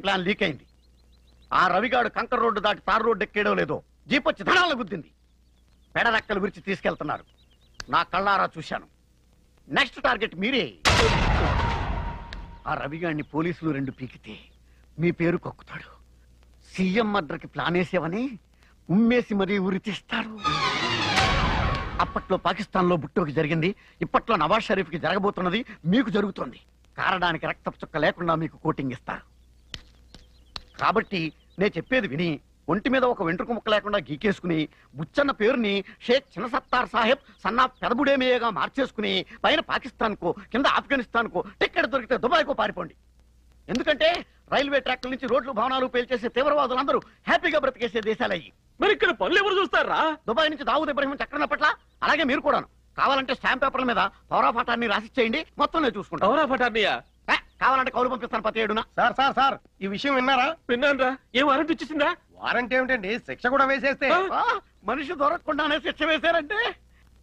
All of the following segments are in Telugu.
మాస్టరింగ్ ప్లాన్ లీక్ అయింది. ఆ రవిగాడు కంకర్ రోడ్డు దాటి తారు రోడ్డు ఎక్కేయడం లేదో జీప్ వచ్చి ధనాలను గుద్దింది. పెడరెక్కలు విరిచి తీసుకెళ్తున్నారు. నా కళ్ళారా చూశాను. నెక్స్ట్ టార్గెట్ మీరే. ఆ రవిగాడిని పోలీసులు 2 పీకితే మీ పేరు కక్కుతాడు. సీఎం మర్డర్కి ప్లాన్ వేసేవని ఉమ్మేసి మరీ ఉరి తీస్తాడు. అప్పట్లో పాకిస్తాన్లో బుట్టోకి జరిగింది, ఇప్పట్లో నవాజ్ షరీఫ్కి జరగబోతున్నది మీకు జరుగుతోంది. కారడానికి రక్తపు చుక్క లేకుండా మీకు కోటింగ్ ఇస్తారు. కాబట్టి నేను చెప్పేది విని ఒంటి మీద ఒక వెంట్రుక ముక్క లేకుండా గీకేసుకుని బుచ్చన్న పేరుని షేక్ చిన్నసత్తార్ సాహెబ్ సన్నా పెదబుడేమేయగా మార్చేసుకుని పైన పాకిస్తాన్కో కింద ఆఫ్ఘనిస్తాన్కో టిక్కెట్ దొరికితే దుబాయ్కో పారిపోండి. ఎందుకంటే రైల్వే ట్రాక్ల నుంచి రోడ్లు భవనాలు పేల్చేసే తీవ్రవాదులందరూ హ్యాపీగా బ్రతికేసే దేశాలయ్యి. మరి ఇక్కడ పనులు ఎవరు చూస్తారా? దుబాయ్ నుంచి దావూద్ ఇబ్రహీం చక్రం పట్ల అలాగే మీరు కూడాను. కావాలంటే స్టాంప్ పేపర్ల మీద పౌరాఫాటాన్ని రాసిచ్చేయండి, మొత్తం నేను చూసుకుంటాను. పౌరాఫాటాన్నియా? కావాలంటే కౌలు పంపిస్తాను 17న. సార్ సార్ సార్ ఈ విషయం విన్నారా? విన్నాను. ఏం వారెంట్ వచ్చేసిందా? వారంట్ ఏమిటండి, శిక్ష కూడా వేసేస్తే. మనిషి దొరకకుండానే శిక్ష వేశారంటే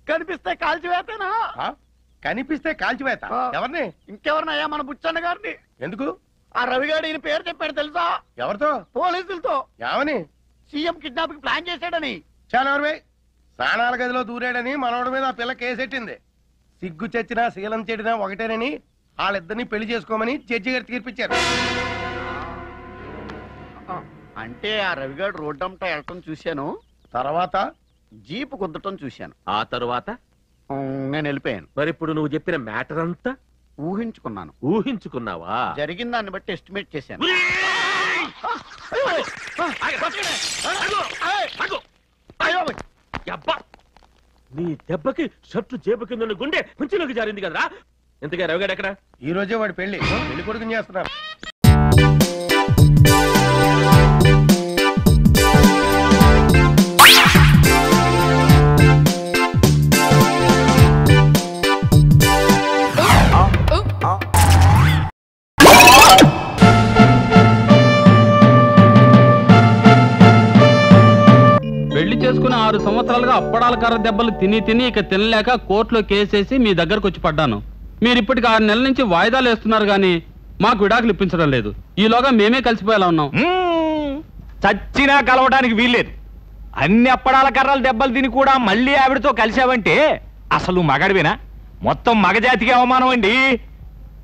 కనిపిస్తే కాల్చివేతనా? కనిపిస్తే కాల్చివేత? ఎవరిని? ఇంకెవరినయ్యా, మన బుచ్చన్న గారిని. ఎందుకు? ఆ రవిగాడు ఈయన పేరు చెప్పాడు తెలుసా? ఎవరితో? పోలీసులతో. ఏమని? సీఎం కిడ్నాప్ కి ప్లాన్ చేశాడని. చాలా ఎవరివై స్నానాల గదిలో దూరాడని మనోడి మీద ఆ పిల్ల కేసెట్టింది. సిగ్గు చచ్చినా శీలం చెడినా ఒకటేనని వాళ్ళిద్దరిని పెళ్లి చేసుకోమని జడ్జి గారు తీర్పిచ్చారు. అంటే ఆ రవిగాడు రోడ్డంతా వెళ్ళటం చూశాను, తర్వాత జీపు గుద్దటం చూశాను. ఆ తరువాత నేను వెళ్ళిపోయాను. మరి ఇప్పుడు నువ్వు చెప్పిన మ్యాటర్ అంతా ఊహించుకున్నాను. ఊహించుకున్నావా? జరిగిన దాన్ని బట్టి ఎస్టిమేట్ చేశాను. నీ దెబ్బకి షర్టు జేబు కింద గుండె కొంచెంలోకి జారింది కదరా. ఎంతగా రవిగాడు ఎక్కడ? ఈ రోజే వాడి పెళ్లి కొడుకుని చేస్తున్నారు. పెళ్లి చేసుకుని 6 సంవత్సరాలుగా అప్పడాల కర్ర దెబ్బలు తిని ఇక తినలేక కోర్టులో కేసేసి మీ దగ్గరకు వచ్చి పడ్డాను. మీరు ఇప్పటికి 6 నెలల నుంచి వాయిదాలు వేస్తున్నారు గానీ మాకు విడాకులు ఇప్పించడం లేదు. ఈలోగా మేమే కలిసిపోయేలా ఉన్నాం. చచ్చినా కలవడానికి వీల్లేదు. అన్ని అప్పడాల కర్రలు దెబ్బలు తిని కూడా మళ్ళీ ఆవిడతో కలిసావంటే అసలు మగడివేనా? మొత్తం మగజాతికి అవమానం అండి.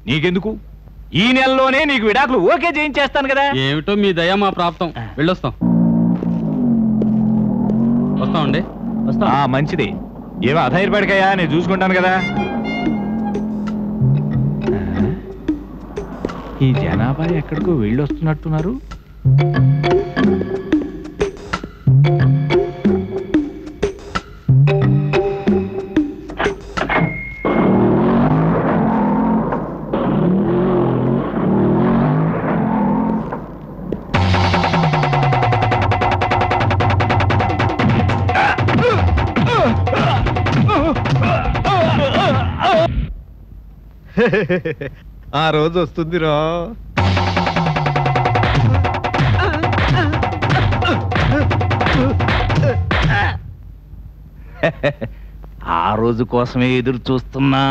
నీకెందుకు, ఈ నెలలోనే నీకు విడాకులు ఓకే చేయించేస్తాను కదా. ఏమిటో మీ దయ మా ప్రాప్తం. వెళ్ళొస్తాం. వస్తామండి. వస్తా. మంచిది. ఏమో అధైర్యపడికయ్యా, నేను చూసుకుంటాను కదా. ఈ జనాభా ఎక్కడికో వెళ్ళొస్తున్నట్టున్నారు. ఆ రోజు వస్తుందిరా. ఆ రోజు కోసమే ఎదురు చూస్తున్నా.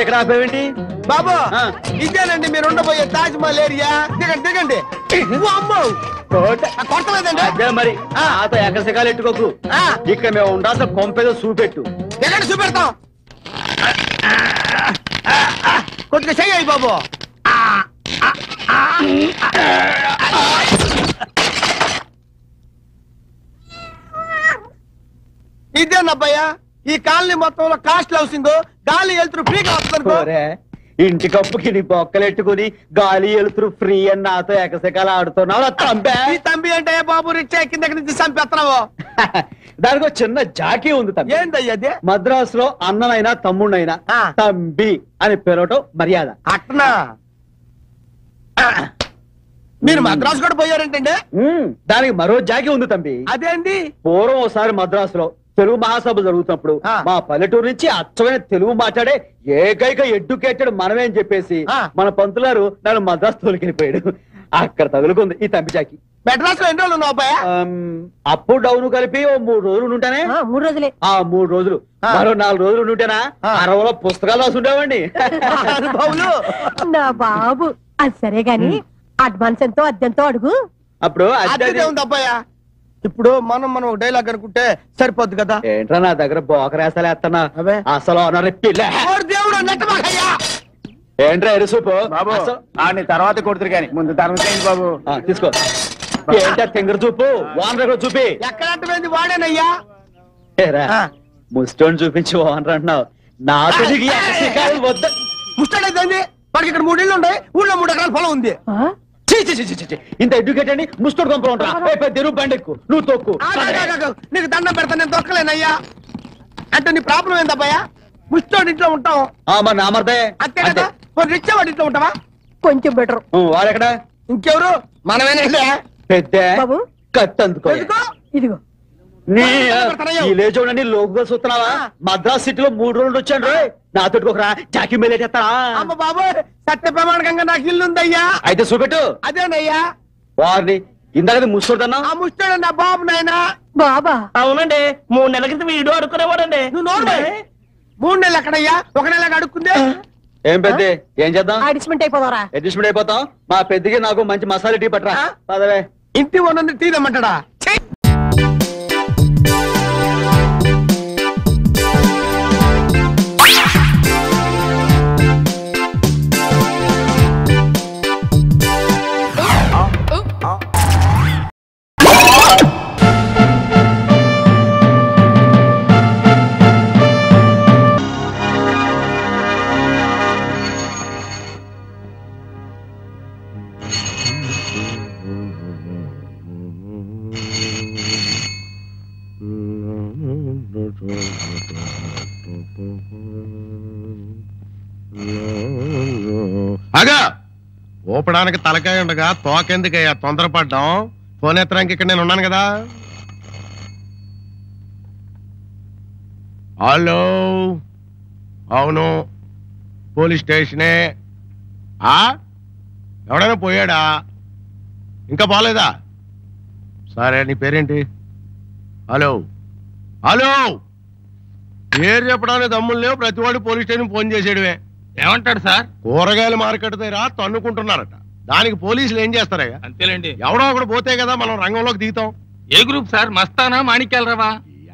ఇక్కడ ఆపేవేంటి బాబు? ఇదేనండి మీరు ఉండబోయే తాజ్ మహల్ ఏరియా. దిగండి దిగండి. కొట్టలేదండి. అదే మరి ఆత ఎకసకాలు ఎట్టుకోకు. ఇక్కడ మేము ఉండాల్సిన కొంపేదో చూపెట్టు. దిగండి, చూపెడతాం. కొద్దిగా చెయ్యి బాబు. ఇదేనబ్బయ్యా ఈ కాలనీ మొత్తంలో కాస్ట్ హౌసింగ్. గాలి వెళ్తురు ఫ్రీగా వస్తుంది. ఇంటికప్పుకి నీ బొక్కలెట్టుకుని గాలి వెలుతురు ఫ్రీ అని నాతో ఎకసెకాలు ఆడుతున్నావు నా తంబే. ఈ తంబి అంటే బాబు రిక్షా కింద నుంచి చంపేస్తున్నావు. దానికి ఒక చిన్న జాకీ ఉంది తంబి. ఏందయ్యా అది? మద్రాసులో అన్ననైనా తమ్ముడైనా ఆ. తంబి అని పిలవటం మర్యాద. అట్నా? మీరు మద్రాసు కూడా పోయారంటండి? దానికి మరో జాకీ ఉంది తంబి. అదేంటి? పూర్వం ఒకసారి మద్రాసులో తెలుగు మహాసభ జరుగుతున్నప్పుడు ఆ. మా పల్లెటూరు నుంచి అచ్చమైన తెలుగు మాట్లాడే ఏకైక ఎడ్యుకేటెడ్ మనమే అని చెప్పేసి ఆ. మన పంతులారు నన్ను మద్రాసు తోలికెళ్ళిపోయాడు. అక్కడ తగులుకుంది ఈ తంబి జాకి. మెడ్రాస్ లో ఎన్ని రోజులు ఉన్నావు అబ్బాయా? అప్పు డౌన్ కలిపి ఓ 3 రోజులు ఉంటానే. 3 రోజులే. ఆ 3 రోజులు ఆ. మరో 4 రోజులు ఉంటేనా ఆ. 60లో పుస్తకాలు రాసుండేవండి. అనుభవులు. నా బాబు అది సరే గాని అడ్వాన్స్ ఎంతో అద్దెంతో అడుగు. అప్పుడు అదే ఉంది అబ్బాయా. ఇప్పుడు మనం ఒక డైలాగ్ అనుకుంటే సరిపోద్ది కదా. ఏంట్రా నా దగ్గర బోకరేసలేస్తున్నా అవే. అసలు అనరెప్పిలే. ఓరి దేవుడు నెట్టమాకయ్యా. ఏంట్రా ఎరుసూపు బాబు అసలు- ఆడిని తర్వాత కొడుతురు కానీ ముందు ధర్మం చేయండి బాబు. తీసుకో. ఏంటా తింగర చూపు వానర చూపి ఎక్కడ అర్థమైంది వాడేనయ్యా. ఏరా, ఆ. ముస్టోన్ చూపించి వానర అంటున్నావు. నాతో నీకు ఈ అకసికాయలు వద్ద. ముస్తాడైంది. వాడికి ఇక్కడ 3 ఇళ్ళు ఉన్నాయి. ఊళ్ళో 3 ఎకరాల పొలం ఉంది. ఆ? ఛీ, ఛీ, ఛీ, ఛీ, ఛీ. ఇంత ఎడ్యుకేట్ అని ముస్టోడ్ కొంపలు ఉంటా. తెరువు బండెక్కు నువ్వు తొక్కు. నీకు దండం పెడతా, నేను తొక్కలేనయ్యా. అంటే నీ ప్రాబ్లం ఏందబ్బాయా? ముస్తాడు ఇంట్లో ఉంటాం మరి నామర్దే అంతే కదా. రిక్షా వాడి ఇంట్లో ఉంటావా? కొంచెం బెటర్. వాడెక్కడ ఇంకెవరు? మనమేనా? పెద్ద బాబు కత్తి అందుకో. ఎందుకో? ఇదిగో. ఈ లేచోడని లోకుగా చూస్తున్నావా? మద్రాస్ సిటీలో 3 రోజులు వచ్చాను రోయ్. నాతో ఒకరా జాకి మేలేటా. అమ్మ బాబు, సత్య ప్రమాణకంగా నాకు ఇల్లు ఉందయ్యా. అయితే చూపెట్టు. అదేనయ్యా. వారిని ఇందాక ముస్టోడన్నా. ఆ ముస్తాడు నా బాబు నాయనా. బాబా అవునండి 3 నెలల క్రితం వీడియో అడుక్కునేవాడండి. నువ్వు నోరు 3 నెలలు ఎక్కడయ్యా? 1 నెలగా అడుక్కుందే. ఏం పెద్ద ఏం చేద్దాం? అడిస్మెంట్ అయిపోదారా? అడ్జస్ట్మెంట్ అయిపోతాం. మా పెద్దకి నాకు మంచి మసాలా టీ పట్టరా. పదవే. ఇంటి ఓనర్ని తీరమ్మంటాడా? ఛీ! అగా ఊపడానికి తలకాయ ఉండగా తోకెందుకయ్యా తొందరపడ్డాం? ఫోన్ ఎత్తడానికి ఇక్కడ నేను ఉన్నాను కదా. హలో, అవును పోలీస్ స్టేషనే. ఎవడైనా పోయాడా? ఇంకా పోలేదా? సరే, నీ పేరేంటి? హలో హలో, పేరు చెప్పడానికి దమ్ములు లేవు. ప్రతివాడు పోలీస్ స్టేషన్ ఫోన్ చేసేయడమే. ఏమంటాడు సార్? కూరగాయల మార్కెట్ దగ్గర తన్నుకుంటున్నారట. దానికి పోలీసులు ఏం చేస్తారయ్యా? అంతేలేండి. ఎవడో ఒకడు పోతే కదా మనం రంగంలోకి దిగుతాం. ఏ గ్రూప్ సార్? మస్తానా మాణిక్యాలరావా?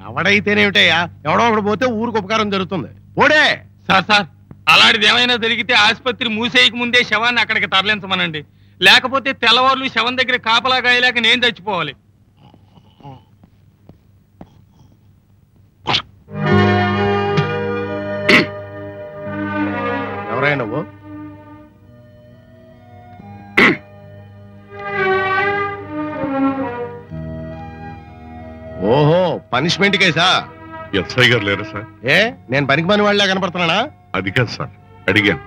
ఎవడైతేనేమిటయ్యా, ఎవడో ఒకడు పోతే ఊరికి ఉపకారం జరుగుతుంది. ఓడే సార్ అలాంటిది ఏమైనా జరిగితే ఆసుపత్రి మూసేయక ముందే శవాన్ని అక్కడికి తరలించమనండి. లేకపోతే తెల్లవారులు శవం దగ్గర కాపలా కాయలేక నేను చచ్చిపోవాలి. ఎవరైనా నువ్వు? ఓహో, పనిష్మెంట్ కేసా? ఎస్ఐ గారు లేరా సార్? ఏ, నేను పనికి పని వాళ్ళ కనపడుతున్నానా? అది కాదు సార్, అడిగాను.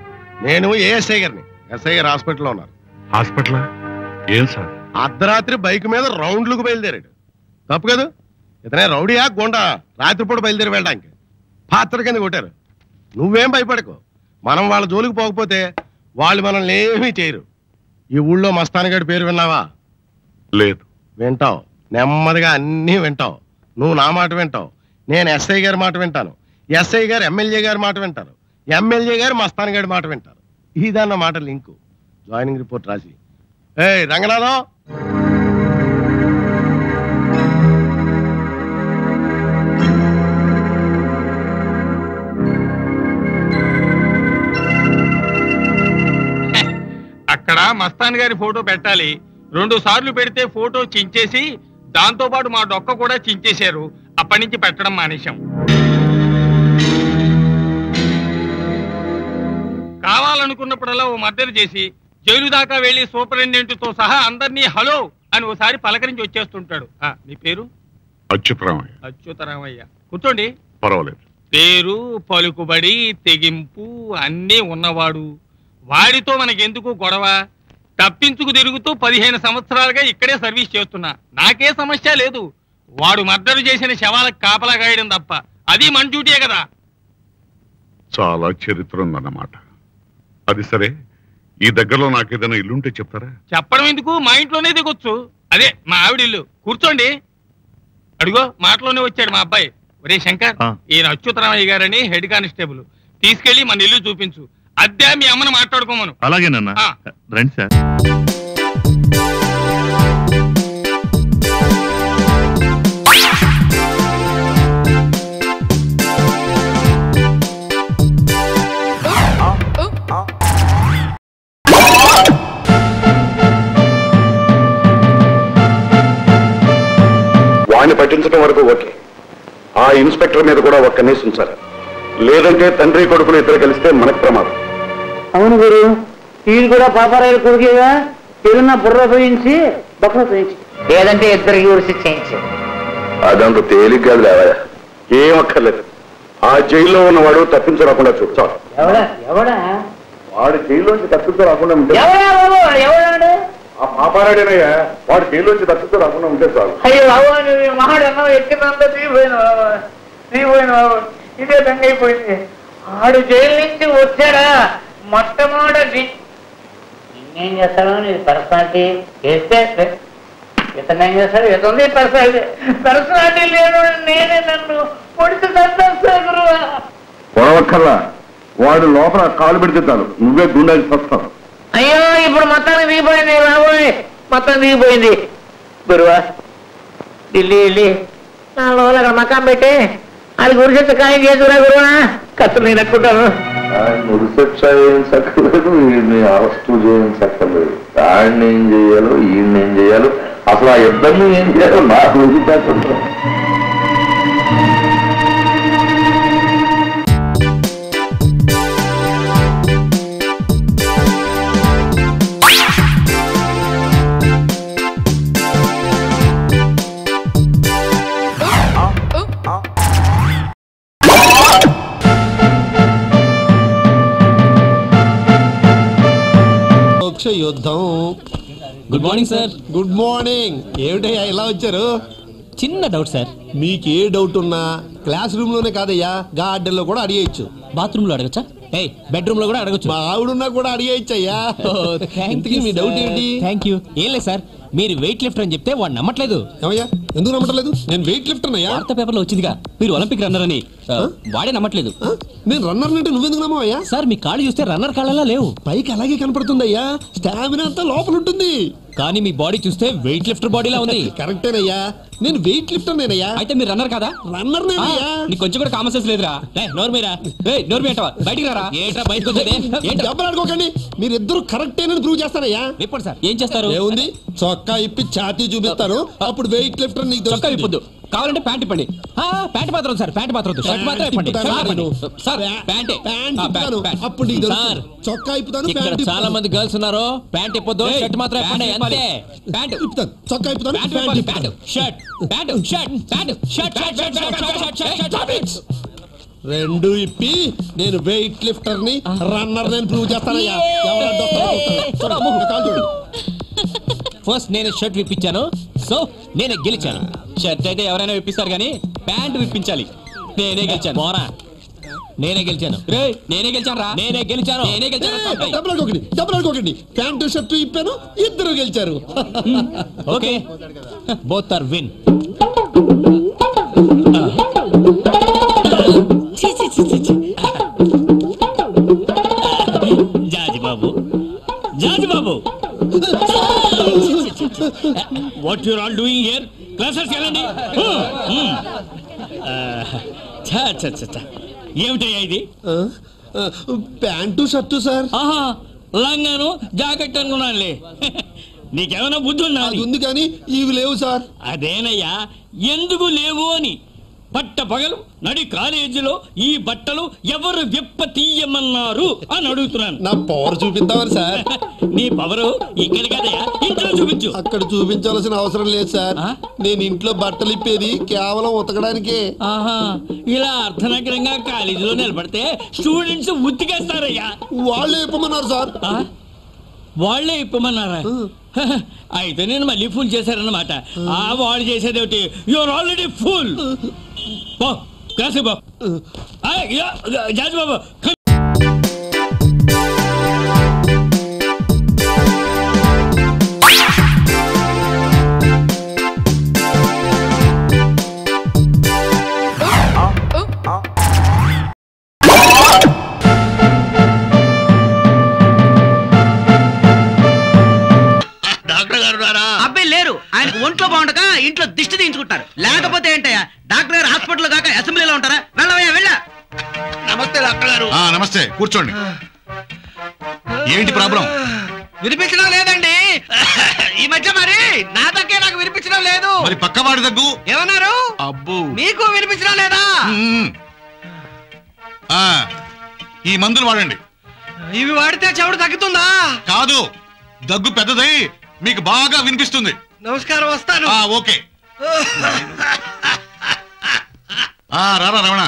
నేను ఏఎస్ఐ గారిని. ఎస్ఐ గారు హాస్పిటల్లో ఉన్నారు. హాస్పిటల్ ఏం సార్? అర్ధరాత్రి బైక్ మీద రౌండ్లకు బయలుదేరాడు. తప్పు కదా? ఇతనే రౌడీయా గోండా? రాత్రిపూట బయలుదేరి వెళ్ళడానికి పాత్ర కింద కొట్టారు. నువ్వేం భయపడకు. మనం వాళ్ళ జోలికి పోకపోతే వాళ్ళు మనల్ని ఏమీ చేయరు. ఈ ఊళ్ళో మస్తానగడి పేరు విన్నావా? లేదు. వింటావు, నెమ్మదిగా అన్నీ వింటావు. నువ్వు నా మాట వింటావు, నేను ఎస్ఐ గారి మాట వింటాను. ఎస్ఐ గారు ఎమ్మెల్యే గారి మాట వింటారు, ఎమ్మెల్యే గారు మస్తానగడి మాట వింటారు. ఇదన్న మాట లింకు. జాయినింగ్ రిపోర్ట్ రాసి. ఏయ్ రంగనాథం, అక్కడ మస్తాన్ గారి ఫోటో పెట్టాలి. 2 సార్లు పెడితే ఫోటో చించేసి దాంతో పాటు మా డొక్క కూడా చించేశారు. అప్పటి నుంచి పెట్టడం మానేశాం. కావాలను వచ్చినప్పుడల్లా ఓ మర్డర్ చేసి జైలు దాకా వెళ్లి సూపరింటెండెంట్ తో సహా అందరినీ హలో అని ఓసారి పలకరించి వచ్చేస్తుంటాడు. మీ పేరు? అచ్యుతరామయ్య. అచ్యుతరామయ్య. కూర్చోండి. పర్వాలేదు. పేరు, పలుకుబడి, తెగింపు అన్నీ ఉన్నవాడు. వాడితో మనకెందుకు గొడవ? తప్పించుకు తిరుగుతూ 15 సంవత్సరాలుగా ఇక్కడే సర్వీస్ చేస్తున్నా. నాకే సమస్య లేదు. వాడు మర్డర్ చేసిన శవాలకు కాపలా గాయడం తప్ప. అది మన డ్యూటీయే కదా. చాలా చరిత్ర ఉందన్నమాట. అది సరే, ఈ దగ్గరలో నాకేదైనా ఇల్లుంటే చెప్తారా? చెప్పడం ఎందుకు, మా ఇంట్లోనే దిగొచ్చు. అదే మా ఆవిడ ఇల్లు. కూర్చోండి. అడుగో మాటలోనే వచ్చాడు మా అబ్బాయి. ఒరే శంకర్, ఈయన అచ్యుతరామయ్య గారని హెడ్ కానిస్టేబుల్. తీసుకెళ్లి మన ఇల్లు చూపించు. అద్దె మీ అమ్మను మాట్లాడుకోమను. అలాగేనన్నా. రండి సార్. వాడిని పట్టించడం వరకు ఓకే. ఆ ఇన్స్పెక్టర్ మీద కూడా ఒక్క కన్నేసి ఉంచారు. లేదంటే తండ్రి కొడుకులు ఇద్దరు కలిస్తే మనకు ప్రమాదం. అవును గురు, ఈయన కూడా పాపారాయుడు కొడుకేగా. ఏదన్నా బుర్ర పోయించి బొక్కలు పోయించి, లేదంటే ఇద్దరికి ఉరిసి చేయించి. అదంత తేలిక కాదు లేవా. ఏం అక్కర్లేదు. ఆ జైల్లో ఉన్నవాడు తప్పించరాకుండా చూడు చాలు. ఎవడా ఎవడా వాడు జైల్లోంచి తప్పించరాకుండా ఉంటే, ఎవడాడు? ఆ పాపారాడేనయ్యా. వాడు జైల్లోంచి తప్పించరాకుండా ఉంటే చాలు. అయ్యో బాబు, మహాడన్నా ఎక్కినంత తీపోయిన బాబు, ఇదే దంగైపోయింది. ఆడు జైలు నుంచి వచ్చాడా మొట్టమొదటి ఏం చేస్తాడు? నీ పర్సనాలిటీ చేస్తే ఇతను ఏం చేస్తాడు? ఇతను పర్సనాలిటీ లేను. నేనే నన్ను పొడిచి తప్పేస్తాను. పొడవక్కర్లా. వాడు లోపల కాలు పెడితే చాలు, నువ్వే గుండాకి వస్తావు. అయ్యో, ఇప్పుడు మొత్తానికి దిగిపోయింది బాబోయ్, మొత్తం దిగిపోయింది. గురువా, ఢిల్లీ వెళ్ళి 4 రోజులు అక్కడ మకాం పెట్టి అది గురిశిక్ష ఖాయం చేసుకురా గురువా. ఖర్చులు నేను ఎక్కుంటాను. ఉరిశిక్ష ఏం చక్కలేదు, వీడిని అరెస్టు చేయడం చక్కలేదు. దాన్ని ఏం చేయాలో ఈయన్ని ఏం చేయాలో, అసలు ఆ ఇద్దరిని ఏం చేయాలో నాకు రుచిపెట్టండి. యుద్ధం. Good morning sir. Good morning. ఏమిటయ్యా ఇలా వచ్చారు? చిన్న డౌట్ సార్. మీకు ఏ డౌట్ ఉన్నా క్లాస్ రూమ్ లోనే కాదయ్యా, గార్డెన్ లో కూడా అడిగేయచ్చు. బాత్రూమ్ లో అడగచ్చా? బెడ్రూమ్ లో కూడా అడగచ్చు. మా ఆవిడున్నా కూడా అడిగేయచ్చు అయ్యా. మీ డౌట్ ఏంటి? Thank you. ఏం లేదు సార్, మీరు వెయిట్ లిఫ్టర్ అని చెప్తే వాడు నమ్మట్లేదు. ఏమయ్యా, ఎందుకు నమ్మట్లేదు? నేను వెయిట్ లిఫ్టర్ అయ్యా. వార్తా పేపర్ లో వచ్చిందిగా మీరు ఒలింపిక్ రన్నర్ అని. వాడే నమ్మట్లేదు. నేను రన్నర్ అంటే నువ్వెందుకు నమ్మవయ్యా? సార్, మీ కాళ్ళు చూస్తే రన్నర్ కాళ్ళలా లేవు. పైకి అలాగే కనపడుతుంది అయ్యా, స్టామినా అంతా లోపల ఉంటుంది. కానీ మీ బాడీ చూస్తే వెయిట్ లిఫ్టర్ బాడీలా ఉంది. కరెక్టేనయ్యా, నేను వెయిట్ లిఫ్టర్ నేనయ్యా. అయితే మీరు రన్నర్ కాదా? రన్నర్ నేనయ్యా. నీకు కొంచెం కూడా కామన్ సెన్స్ లేదురా. నోరు మీరా, నోరు మీటవా, బయటికి రారా. ఏంట్రా బయటకు వచ్చేది? డబ్బులు అడుకోకండి, మీరిద్దరు కరెక్టేనని ప్రూవ్ చేస్తానయ్యా. Report sir. ఏం చేస్తారు? ఏముంది, చొక్కా ఇప్పి ఛాతీ చూపిస్తారు, అప్పుడు వెయిట్ లిఫ్టర్ నీకు చొక్కా ఇప్పొద్దు, కావాలంటే ప్యాంట్ ఇప్పండి. ప్యాంట్ మాత్రం సార్, ప్యాంట్ మాత్రం షర్ట్ మాత్రం ఇప్పండి. సార్ ప్యాంటే, అప్పుడు నీకు సార్ చొక్కా ఇప్పుతాను. ఇక్కడ చాలా మంది గర్ల్స్ ఉన్నారు. ప్యాంట్ ఇప్పొద్దు, షర్ట్ మాత్రం ఇప్పండి. అంతే. ప్యాంట్ ఇప్పుతాను, చొక్కా ఇప్పుతాను, pant shirt, pant shirt, pant shirt, shirt. రెండు ఇప్పి నేను వెయిట్ లిఫ్టర్ ని రన్నర్ నేను ప్రూవ్ చేస్తానయ్యా. ఫస్ట్ నేను షర్ట్ విప్పించాను, సో నేనే గెలిచాను. షర్ట్ అయితే ఎవరైనా విప్పిస్తారు కానీ ప్యాంట్ విప్పించాలి. నేనే గెలిచాను. పోరా, నేనే గెలిచాను. నేనే గెలిచాను రా, నేనే గెలిచాను, నేనే గెలిచాను. డబ్బులు అనుకోకండి, ప్యాంటు షర్ట్ ఇప్పాను, ఇద్దరు గెలిచారు. Okay, both are win. Jaji Babu, Jaji Babu, what you are all doing here? Classes వెళ్ళండి. ఏమిటయ్యా ఇది? Pant shirt sir. ఆహా, లంగాను జాకెట్ అనుకున్నానులే. నీకేమైనా బుద్ధి ఉన్నా? ఉంది కానీ ఇవి లేవు సార్. అదేనయ్యా, ఎందుకు లేవు అని. పట్ట పగలు నడి కాలేజీలో ఈ బట్టలు ఎవరు విప్ప తీయమన్నారు అని అడుగుతున్నాను. నా పవర్ చూపిద్దామని సార్. నీ పవరు ఇక్కడ కదయా, ఇంట్లో చూపించు. అక్కడ చూపించాల్సిన అవసరం లేదు సార్. నేను ఇంట్లో బట్టలు ఇప్పేది కేవలం ఉతకడానికే. ఆహా, ఇలా అర్ధనగరంగా కాలేజీలో నిలబడితే స్టూడెంట్స్ ఉతికేస్తారయ్యా. వాళ్ళే ఇప్పమన్నారు సార్. వాళ్లే ఇప్పమన్నారా? అయితే నేను మళ్ళీ ఫుల్ చేశారన్నమాట. ఆ వాళ్ళు చేసేది ఏమిటి? You're already full. జాజ్ బాబు అబ్బాయి లేరు. ఆయనకు ఒంట్లో బాగుండక ఇంట్లో దిష్టి తీయించుకుంటారు. లేకపోతే ఏంటయ్యా, డాక్టర్ గారు హాస్పిటల్ కాక అసెంబ్లీలో ఉంటారా? వెళ్ళవయ్యా వెళ్ళ. నమస్తే డాక్టర్ గారు. నమస్తే, కూర్చోండి. ఏంటి ప్రాబ్లం? వినిపించడం లేదండి ఈ మధ్య. మరి నా దగ్గర నాకు వినిపించడం లేదు. మరి పక్కవాడి దగ్గు ఏమన్నారు? అబ్బో, మీకు వినిపించడం లేదా? ఈ మందులు వాడండి. ఇవి వాడితే చెవుడు తగ్గుతుందా? కాదు, దగ్గు పెద్దదై మీకు బాగా వినిపిస్తుంది. నమస్కారం, వస్తాను. ఓకే. రారా రమణ,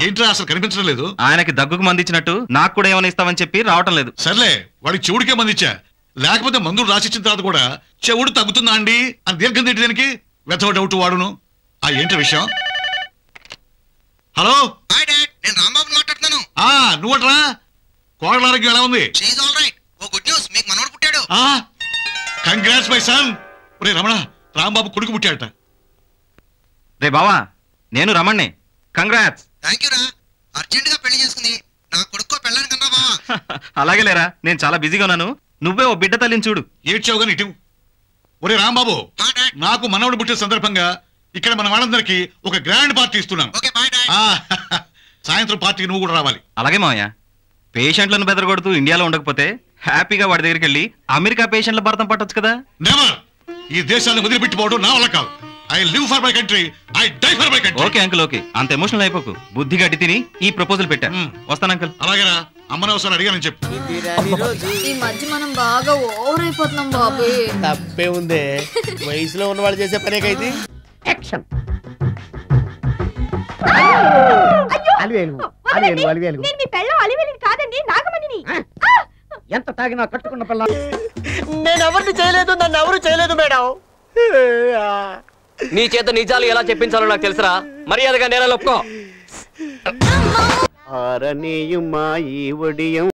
ఏంట్రా అసలు కనిపించడం లేదు? ఆయనకి దగ్గుకు మందిచ్చినట్టు నాకు కూడా ఏమైనా ఇస్తామని చెప్పి రావటం లేదు. సర్లే, వాడికి చెవుడికే మందిచ్చా. లేకపోతే మందులు రాసిచ్చిన తర్వాత కూడా చెవుడు తగ్గుతుందా అండి అని దీర్ఘం తిట్టి దానికి వెతవ డౌట్ వాడును. ఏంటి విషయం? హలో, నేను రాంబాబు మాట్లాడుతున్నాను. నువ్వట్రా? కోడల ఆరోగ్యం ఎలా ఉంది? గుడ్ న్యూస్, మీకు మనవడు పుట్టాడు. Congrats my son. ఒరే రమణ, రాంబాబు కొడుకు పుట్టాడట. రే బావా, నేను రమణ్ణి. కంగ్రాట్స్. థ్యాంక్ యూ రా. అర్జెంట్ గా పెళ్లి చేసుకుంది. నా కొడుకో పెళ్ళాను కన్నా బావా. అలాగే లేరా, నేను చాలా బిజీగా ఉన్నాను. నువ్వే ఓ బిడ్డ తల్లిని చూడు. ఏడ్చావు గాని ఇటు. ఒరే రాంబాబు, నాకు మనవడు పుట్టిన సందర్భంగా ఇక్కడ మన వాళ్ళందరికీ ఒక గ్రాండ్ పార్టీ ఇస్తున్నాను. సాయంత్రం పార్టీకి నువ్వు కూడా రావాలి. అలాగే మావయ్య. పేషెంట్లను బెదరగొడుతూ ఇండియాలో ఉండకపోతే హ్యాపీగా వాడి దగ్గరికి వెళ్ళి అమెరికా పేషెంట్ల భర్తం పట్టొచ్చు కదా. నెవర్. ఈ దేశాన్ని వదిలిపెట్టిపోవడం నా వల్ల కాదు. I live for my country, I die for my country. Okay uncle, okay. అంత ఎమోషనల్ అయిపోకు. బుద్ధి గడ్డి తిని ఈ ప్రపోజల్ పెట్టా. వస్తాను అంకుల్. అలాగేరా, అమ్మని అవసరం అడిగానని చెప్పు. ఈ మధ్య మనం బాగా ఓవర్ అయిపోతున్నాం బాబు. తప్పే ఉందే, వయసులో ఉన్న వాళ్ళు చేసే పనేకైతే. యాక్షన్. అలివేలు అలివేలు అలివేలు. నేను మీ పెళ్ళం అలివేలిని కాదండి, నాగమణిని. ఎంత తాగినా కట్టుకున్న పిల్ల. నేను ఎవరిని చేయలేదు, నన్ను ఎవరు చేయలేదు మేడం. నీ చేత నిజాలు ఎలా చెప్పించాలో నాకు తెలుసురా. మర్యాదగా నేల ఒప్పుకో. ఆరనీయుమా ఈ ఒడియం